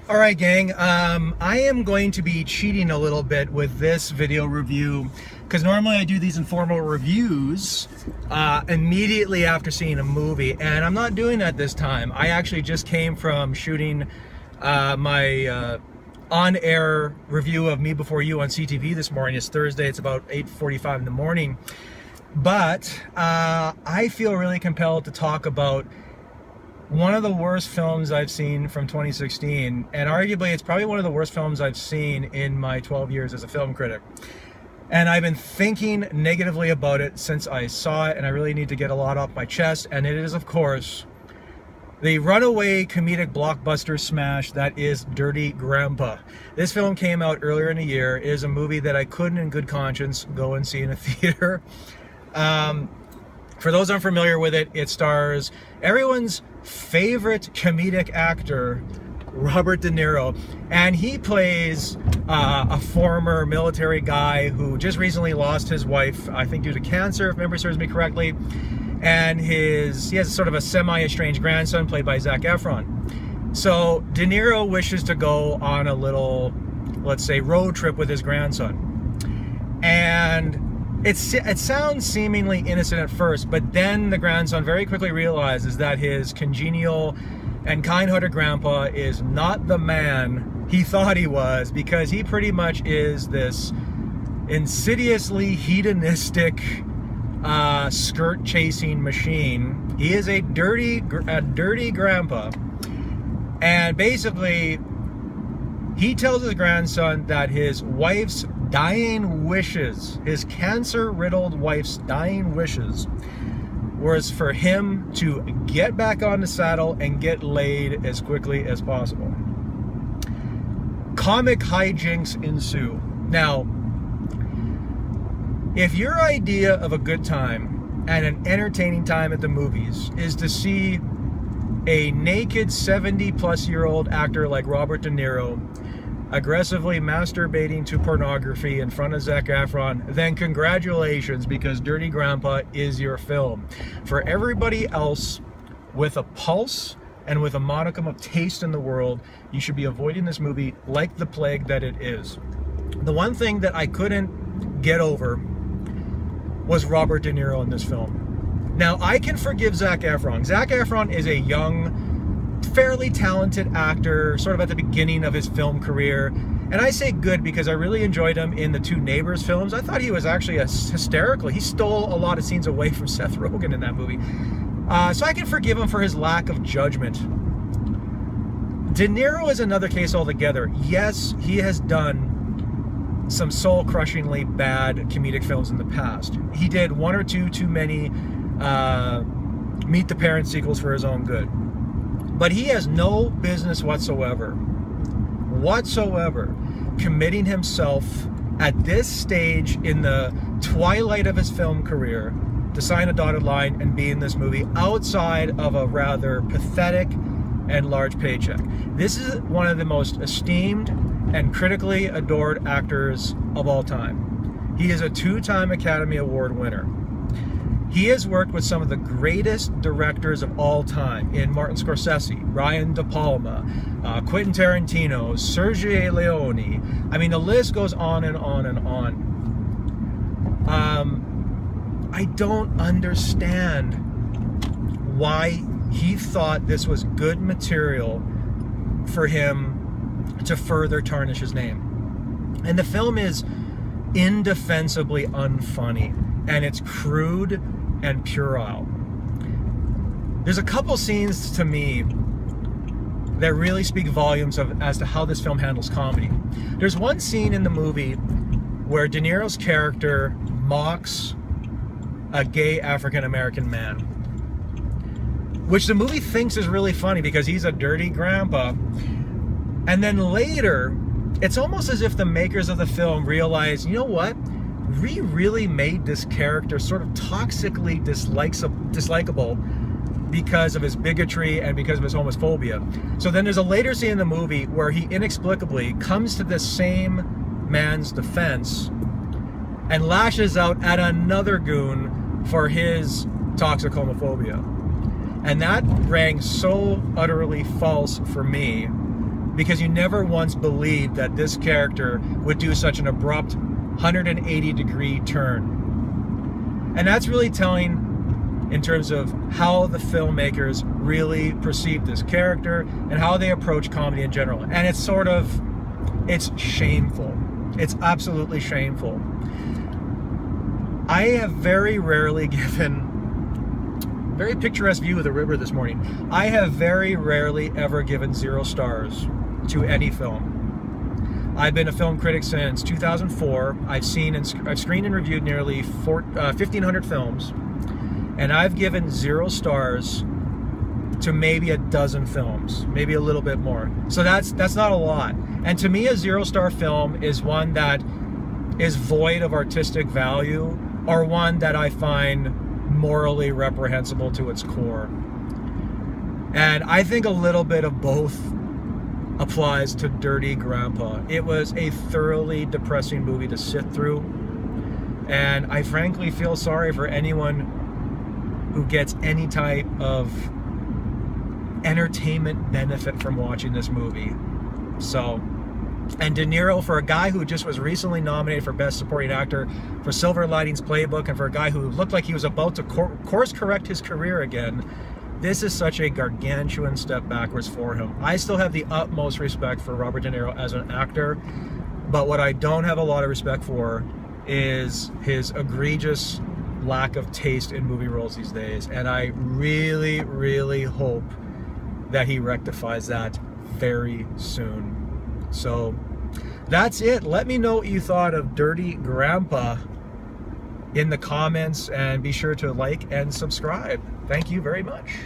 All right, gang. I am going to be cheating a little bit with this video review because normally I do these informal reviews immediately after seeing a movie, and I'm not doing that this time. I actually just came from shooting my on-air review of Me Before You on CTV this morning. It's Thursday. It's about 8:45 in the morning. But I feel really compelled to talk about one of the worst films I've seen from 2016, and arguably it's probably one of the worst films I've seen in my 12 years as a film critic. And I've been thinking negatively about it since I saw it, and I really need to get a lot off my chest, and it is, of course, the runaway comedic blockbuster smash that is Dirty Grandpa. This film came out earlier in the year. It is a movie that I couldn't in good conscience go and see in a theater. For those unfamiliar with it, it stars everyone's favorite comedic actor, Robert De Niro, and he plays a former military guy who just recently lost his wife, I think due to cancer, if memory serves me correctly, and he has sort of a semi-estranged grandson played by Zac Efron. So De Niro wishes to go on a little, let's say, road trip with his grandson, and it sounds seemingly innocent at first, but then the grandson very quickly realizes that his congenial and kind-hearted grandpa is not the man he thought he was, because he pretty much is this insidiously hedonistic skirt-chasing machine. He is a dirty grandpa, and basically he tells his grandson that his wife's dying wishes, his cancer-riddled wife's dying wishes, was for him to get back on the saddle and get laid as quickly as possible. Comic hijinks ensue. Now, if your idea of a good time and an entertaining time at the movies is to see a naked 70-plus-year-old actor like Robert De Niro aggressively masturbating to pornography in front of Zac Efron, then congratulations, because Dirty Grandpa is your film. For everybody else with a pulse and with a modicum of taste in the world, you should be avoiding this movie like the plague that it is. The one thing that I couldn't get over was Robert De Niro in this film. Now, I can forgive Zac Efron. Zac Efron is a young, fairly talented actor, sort of at the beginning of his film career. And I say good because I really enjoyed him in the two Neighbors films. I thought he was actually hysterical. He stole a lot of scenes away from Seth Rogen in that movie. So I can forgive him for his lack of judgment. De Niro is another case altogether. Yes, he has done some soul-crushingly bad comedic films in the past. He did one or two too many Meet the Parents sequels for his own good. But he has no business whatsoever committing himself at this stage in the twilight of his film career to sign a dotted line and be in this movie outside of a rather pathetic and large paycheck. This is one of the most esteemed and critically adored actors of all time. He is a two-time Academy Award winner. He has worked with some of the greatest directors of all time in Martin Scorsese, Brian De Palma, Quentin Tarantino, Sergio Leone. I mean, the list goes on and on and on. I don't understand why he thought this was good material for him to further tarnish his name. And the film is indefensibly unfunny, and it's crude and puerile. There's a couple scenes to me that really speak volumes as to how this film handles comedy. There's one scene in the movie where De Niro's character mocks a gay African-American man, which the movie thinks is really funny because he's a dirty grandpa. And then later, it's almost as if the makers of the film realized, you know what? We really made this character sort of toxically dislikable because of his bigotry and because of his homophobia. So then there's a later scene in the movie where he inexplicably comes to this same man's defense and lashes out at another goon for his toxic homophobia. And that rang so utterly false for me because you never once believed that this character would do such an abrupt 180-degree turn. And that's really telling in terms of how the filmmakers really perceive this character and how they approach comedy in general. And it's shameful. It's absolutely shameful. I have very rarely given very picturesque view of the river this morning. I have very rarely ever given 0 stars to any film. I've been a film critic since 2004. I've screened and reviewed nearly 1,500 films, and I've given 0 stars to maybe a dozen films, maybe a little bit more. So that's not a lot. And to me, a 0-star film is one that is void of artistic value, or one that I find morally reprehensible to its core. And I think a little bit of both applies to Dirty Grandpa. It was a thoroughly depressing movie to sit through, and I frankly feel sorry for anyone who gets any type of entertainment benefit from watching this movie. So, and De Niro, for a guy who just was recently nominated for Best Supporting Actor for Silver Linings Playbook, and for a guy who looked like he was about to course correct his career again, this is such a gargantuan step backwards for him. I still have the utmost respect for Robert De Niro as an actor, but what I don't have a lot of respect for is his egregious lack of taste in movie roles these days. And I really, really hope that he rectifies that very soon. So that's it. Let me know what you thought of Dirty Grandpa in the comments, and be sure to like and subscribe. Thank you very much.